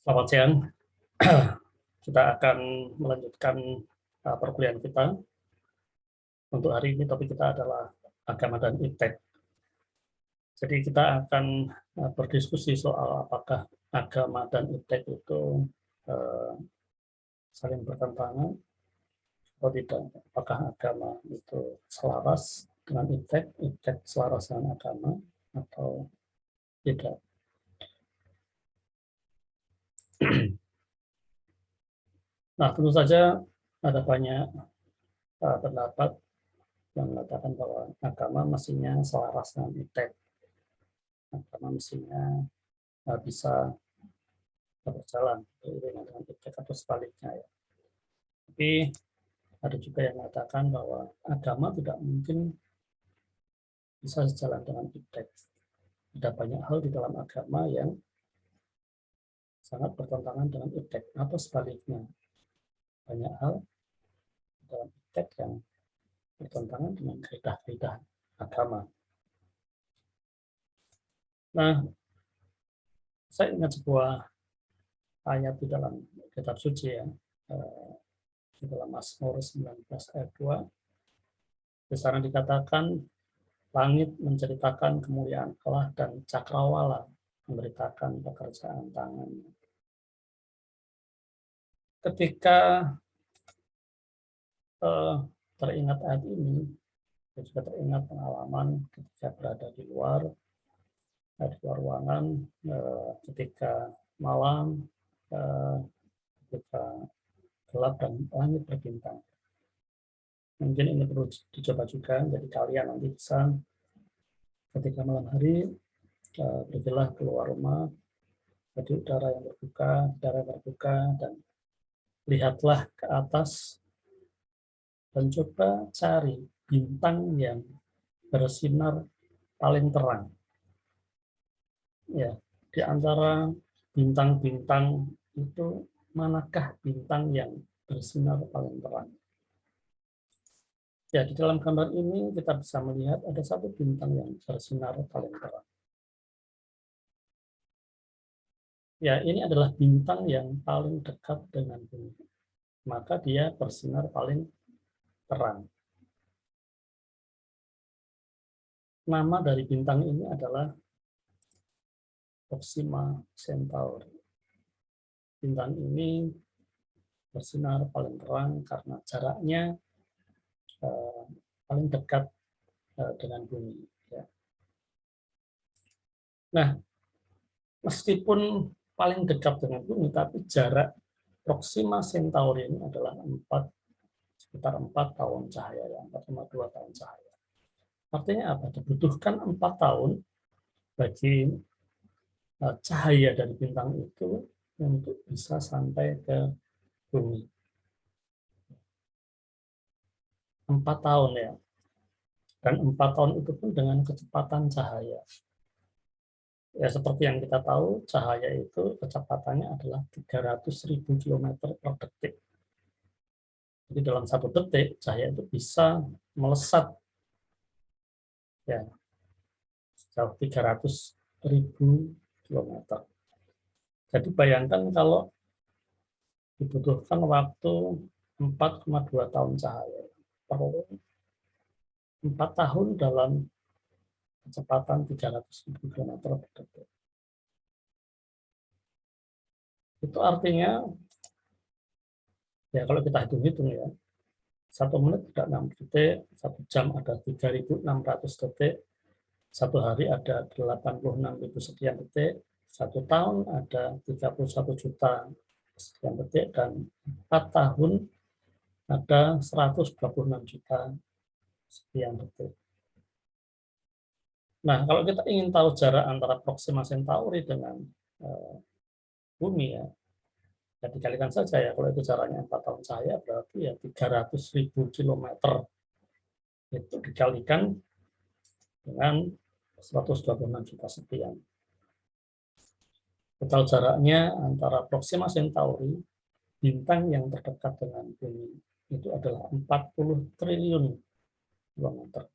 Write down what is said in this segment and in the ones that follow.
Selamat siang. Kita akan melanjutkan perkuliahan kita. Untuk hari ini topik kita adalah agama dan iptek. Jadi kita akan berdiskusi soal apakah agama dan iptek itu saling bertentangan atau tidak. Apakah agama itu selaras dengan iptek, iptek selaras dengan agama atau tidak. Nah, tentu saja ada banyak pendapat yang mengatakan bahwa agama mestinya selaras dengan iptek. Agama mestinya bisa berjalan dengan iptek atau sebaliknya ya. Tapi ada juga yang mengatakan bahwa agama tidak mungkin bisa sejalan dengan iptek. Ada banyak hal di dalam agama yang sangat bertentangan dengan iptek atau sebaliknya. Banyak hal di dalam iptek yang bertentangan dengan kaidah-kaidah agama. Nah, saya ingat sebuah ayat di dalam kitab suci ya, di dalam Mazmur 19 ayat 2, di sana dikatakan langit menceritakan kemuliaan Allah dan cakrawala memberitakan pekerjaan tangannya. Ketika teringat ayat ini, saya juga teringat pengalaman ketika berada di luar ruangan, ketika malam, ketika gelap dan langit berbintang. Mungkin ini perlu dicoba juga, jadi kalian nanti bisa ketika malam hari pergilah keluar rumah, jadi udara yang terbuka, dan lihatlah ke atas dan coba cari bintang yang bersinar paling terang. Ya, di antara bintang-bintang itu manakah bintang yang bersinar paling terang? Ya, di dalam gambar ini kita bisa melihat ada satu bintang yang bersinar paling terang. Ya, ini adalah bintang yang paling dekat dengan bumi. Maka dia bersinar paling terang. Nama dari bintang ini adalah Proxima Centauri. Bintang ini bersinar paling terang karena jaraknya paling dekat dengan bumi. Ya. Nah, meskipun paling dekat dengan bumi, tapi jarak Proxima Centauri ini adalah sekitar 4 tahun cahaya, ya, 4,2 tahun cahaya. Artinya apa? Dibutuhkan 4 tahun bagi cahaya dari bintang itu untuk bisa sampai ke bumi. 4 tahun ya. Dan 4 tahun itu pun dengan kecepatan cahaya. Ya, seperti yang kita tahu, cahaya itu kecepatannya adalah 300.000 km per detik. Jadi dalam 1 detik, cahaya itu bisa melesat ya, sejauh 300.000 km. Jadi bayangkan kalau dibutuhkan waktu 4,2 tahun cahaya. Perlu 4 tahun dalam kecepatan 300.000 km per detik. Itu artinya, ya kalau kita hitung-hitung ya, 1 menit ada 6 detik, 1 jam ada 3.600 detik, 1 hari ada 86.000 sekian detik, 1 tahun ada 31 juta sekian detik, dan 4 tahun ada 126 juta sekian detik. Nah, kalau kita ingin tahu jarak antara Proxima Centauri dengan bumi ya, dikalikan saja ya, kalau itu jaraknya 4 tahun cahaya berarti ya 300.000 km itu dikalikan dengan 126 juta sekian. Total jaraknya antara Proxima Centauri, bintang yang terdekat dengan bumi, itu adalah 40 triliun kilometer.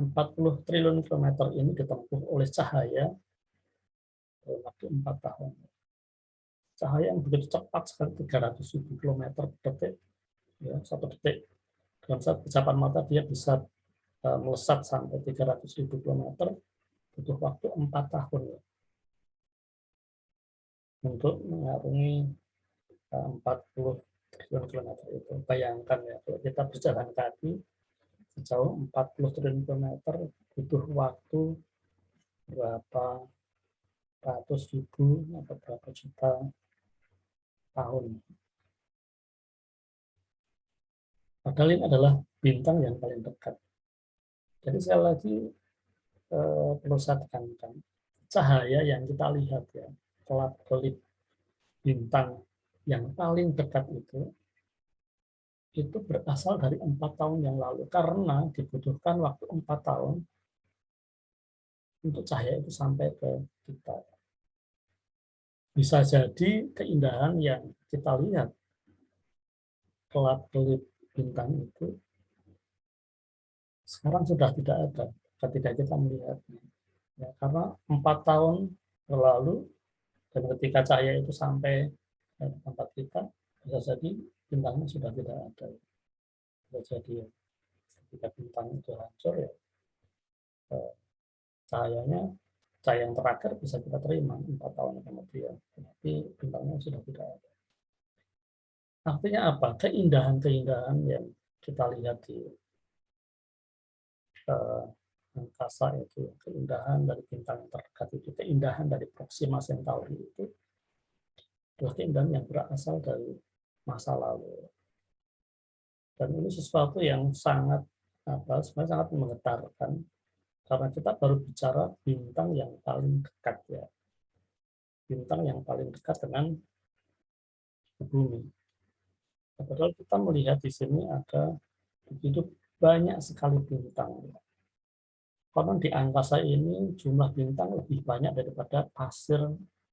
40 triliun kilometer ini ditempuh oleh cahaya dalam waktu 4 tahun. cahaya yang begitu cepat sekali 300.000 kilometer per detik, ya, 1 detik. Dalam satu kejapan mata dia bisa melesat sampai 300.000 kilometer, butuh waktu 4 tahun ya, untuk mengarungi 40 triliun kilometer itu. Bayangkan ya, kalau kita berjalan kaki sejauh 40 triliun kilometer butuh waktu berapa ratus ribu atau berapa juta tahun. Padahal ini adalah bintang yang paling dekat. Jadi sekali lagi perlu saya tekankan, cahaya yang kita lihat ya, kelap-kelip bintang yang paling dekat itu berasal dari 4 tahun yang lalu, karena dibutuhkan waktu 4 tahun untuk cahaya itu sampai ke kita. Bisa jadi keindahan yang kita lihat, kelap-kelip bintang itu, sekarang sudah tidak ada ketika kita melihatnya. Ya, karena 4 tahun berlalu, dan ketika cahaya itu sampai ke tempat kita, bisa jadi bintangnya sudah tidak ada. Bisa jadi ya, ketika bintang itu hancur ya, cahayanya, cahaya yang terakhir bisa kita terima 4 tahun kemudian, tapi bintangnya sudah tidak ada. Artinya apa? Keindahan-keindahan yang kita lihat di angkasa itu, keindahan dari bintang yang terdekat itu, keindahan dari Proxima Centauri itu adalah keindahan yang berasal dari masa lalu. Dan ini sesuatu yang sangat sebenarnya sangat menggetarkan, karena kita baru bicara bintang yang paling dekat ya, bintang yang paling dekat dengan bumi. Padahal kita melihat di sini ada begitu banyak sekali bintang. Konon di angkasa ini jumlah bintang lebih banyak daripada pasir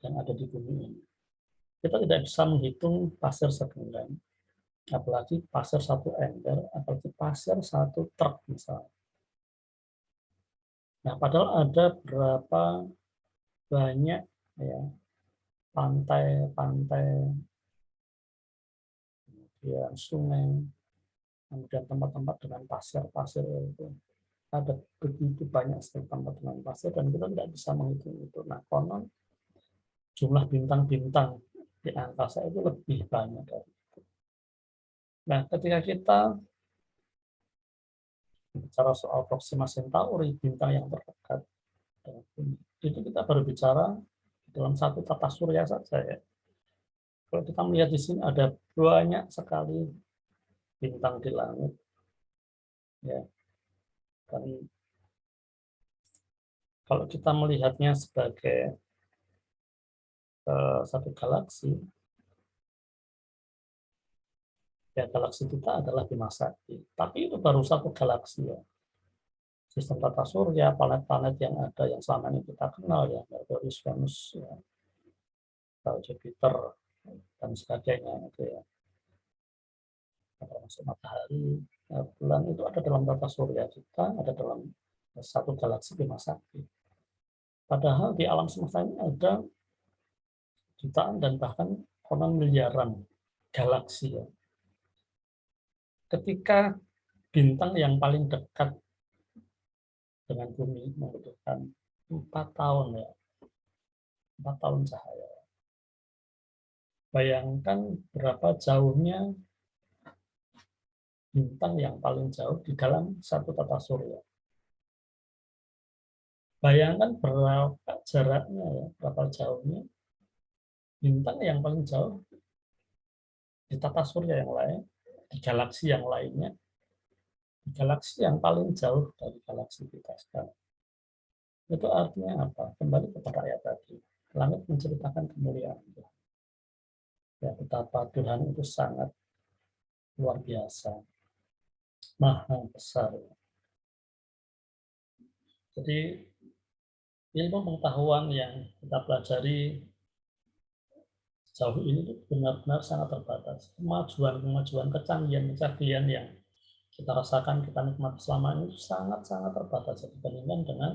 yang ada di bumi ini. Kita tidak bisa menghitung pasir segenggam, apalagi pasir satu ember, apalagi pasir satu truk misalnya. Nah, padahal ada berapa banyak ya pantai-pantai, kemudian sungai, kemudian tempat-tempat dengan pasir-pasir itu. Ada begitu banyak sekali tempat dengan pasir dan kita tidak bisa menghitung itu. Nah, konon jumlah bintang-bintang di angkasa itu lebih banyak dari itu. Nah, ketika kita bicara soal Proxima Centauri, bintang yang terdekat dengan bumi, itu kita baru bicara dalam satu tata surya saja ya. Kalau kita melihat di sini ada banyak sekali bintang di langit, ya. Dan kalau kita melihatnya sebagai satu galaksi, ya galaksi kita adalah Bima Sakti. Tapi itu baru satu galaksi ya. Sistem tata surya, planet-planet yang ada yang selama ini kita kenal ya, Merkurius, Venus, ya, Jupiter dan sebagainya itu ya. Termasuk matahari, bulan itu ada dalam tata surya kita, ada dalam satu galaksi Bima Sakti. Padahal di alam semesta ini ada jutaan dan bahkan konon miliaran galaksi ya. Ketika bintang yang paling dekat dengan bumi membutuhkan 4 tahun ya, 4 tahun cahaya. Bayangkan berapa jauhnya bintang yang paling jauh di dalam satu tata surya. Bayangkan berapa jaraknya ya, berapa jauhnya bintang yang paling jauh di tata surya yang lain, di galaksi yang lainnya, di galaksi yang paling jauh dari galaksi kita sekarang. Itu artinya apa? Kembali kepada ayat tadi. Langit menceritakan kemuliaan Tuhan. Ya, betapa Tuhan itu sangat luar biasa, maha besar. Jadi ilmu pengetahuan yang kita pelajari jauh ini itu benar-benar sangat terbatas. Kemajuan-kemajuan, kecanggihan-kecanggihan yang kita rasakan, kita nikmati selama ini sangat-sangat terbatas dibandingkan dengan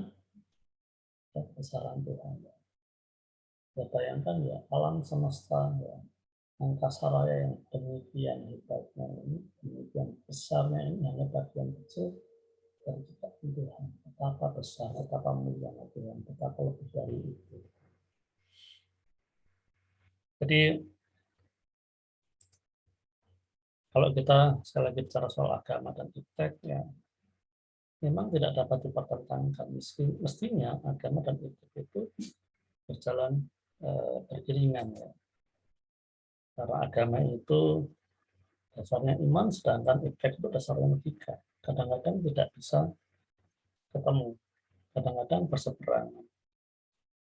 kebesaran Tuhan. Ya bayangkan ya, alam semesta ya, angkasa raya yang demikian hebatnya ini, demikian besarnya ini hanya bagian kecil dari ciptaan Tuhan. Betapa besar, betapa mulianya Tuhan, betapa lebih dari itu. Jadi kalau kita sekali lagi bicara soal agama dan iptek ya, memang tidak dapat dipertentangkan. Mestinya agama dan iptek itu berjalan beriringan ya. Karena agama itu dasarnya iman, sedangkan iptek itu dasarnya logika. Kadang-kadang tidak bisa ketemu, kadang-kadang berseberangan.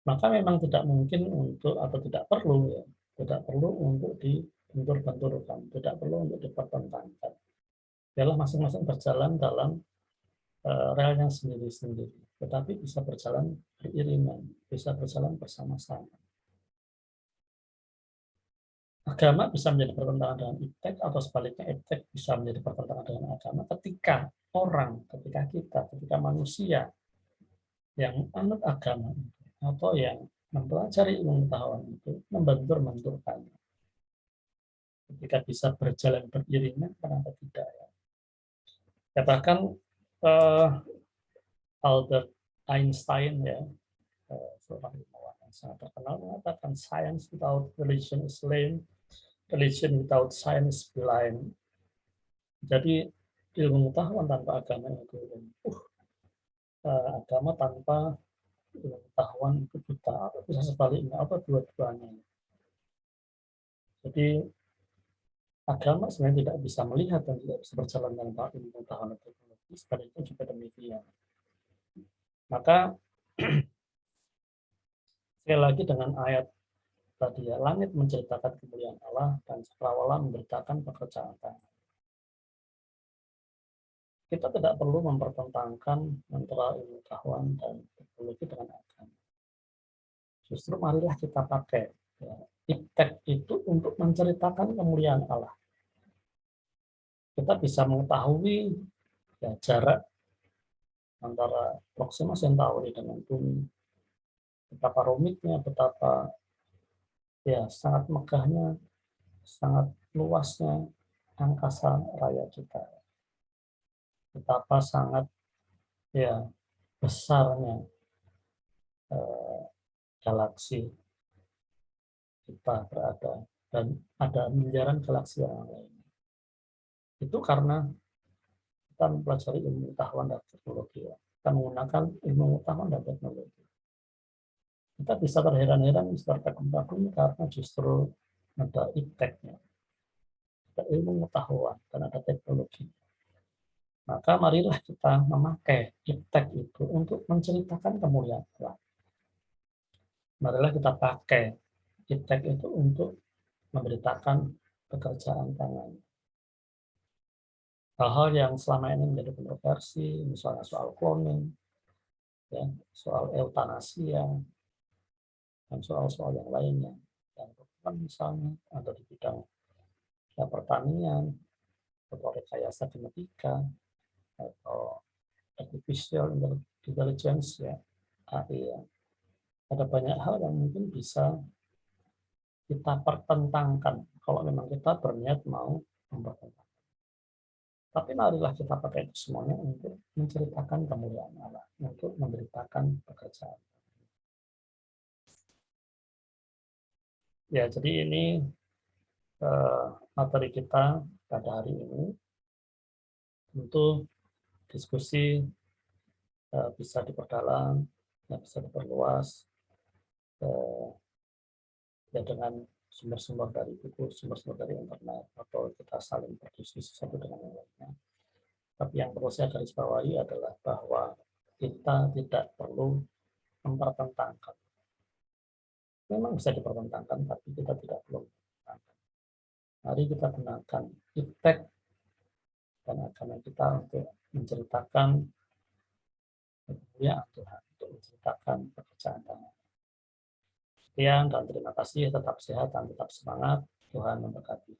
Maka memang tidak mungkin untuk atau tidak perlu ya, tidak perlu untuk dibentur-benturkan, tidak perlu untuk dipertentangkan. Biarlah masing-masing berjalan dalam relnya sendiri-sendiri, tetapi bisa berjalan beriringan, bisa berjalan bersama-sama. Agama bisa menjadi pertentangan dengan iptek atau sebaliknya iptek bisa menjadi pertentangan dengan agama ketika orang, ketika kita, ketika manusia yang menganut agama itu atau yang mempelajari ilmu pengetahuan itu membentur-benturkannya. Ketika bisa berjalan beriringan, kenapa tidak ya? Ya bahkan Albert Einstein ya, seorang ilmuwan yang sangat terkenal mengatakan science without religion is lame, religion without science is blind. Jadi ilmu pengetahuan tanpa agama itu agama tanpa ilmu pengetahuan itu buta, atau bisa sebaliknya, atau dua-duanya. Jadi agama sebenarnya tidak bisa melihat dan tidak bisa berjalan tanpa ilmu pengetahuan atau teknologi, sebaliknya juga demikian. Maka sekali lagi dengan ayat tadi ya, langit menceritakan kemuliaan Allah dan cakrawala memberitakan pekerjaan tangan. Kita tidak perlu mempertentangkan antara ilmu pengetahuan dan teknologi dengan agama. Justru marilah kita pakai ya, iptek itu untuk menceritakan kemuliaan Allah. Kita bisa mengetahui ya, jarak antara Proxima Centauri dengan bumi, betapa rumitnya, betapa ya sangat megahnya, sangat luasnya angkasa raya kita, betapa sangat ya besarnya eh, galaksi kita berada, dan ada miliaran galaksi yang lain. Itu karena kita mempelajari ilmu pengetahuan dan teknologi. Ya. Kita menggunakan ilmu pengetahuan dan teknologi. Kita bisa terheran-heran, bisa terkagum-kagum karena justru ada ipteknya, ada ilmu pengetahuan, dan ada teknologi. Maka marilah kita memakai iptek itu untuk menceritakan kemuliaan Allah. Marilah kita pakai iptek itu untuk memberitakan pekerjaan tangan. Hal-hal yang selama ini menjadi kontroversi, misalnya soal cloning, ya, soal eutanasia, dan soal-soal yang lainnya. Dan misalnya atau di bidang ya, pertanian, atau rekayasa genetika, atau artificial intelligence, ya, AI. Ya. Ada banyak hal yang mungkin bisa kita pertentangkan kalau memang kita berniat mau mempertentangkan. Tapi marilah kita pakai itu semuanya untuk menceritakan kemuliaan Allah, untuk memberitakan pekerjaan. Ya, jadi ini materi kita pada hari ini. Tentu diskusi bisa diperdalam, bisa diperluas, ya dengan sumber-sumber dari buku, sumber-sumber dari internet, atau kita saling berdiskusi satu dengan yang lainnya. Tapi yang perlu saya garis bawahi adalah bahwa kita tidak perlu mempertentangkan. Memang bisa dipertentangkan, tapi kita tidak perlu mempertentangkan. Mari kita gunakan iptek dan agama kita untuk menceritakan kemuliaan Tuhan, untuk menceritakan pekerjaan tangan. Sekian dan terima kasih, tetap sehat dan tetap semangat. Tuhan memberkati.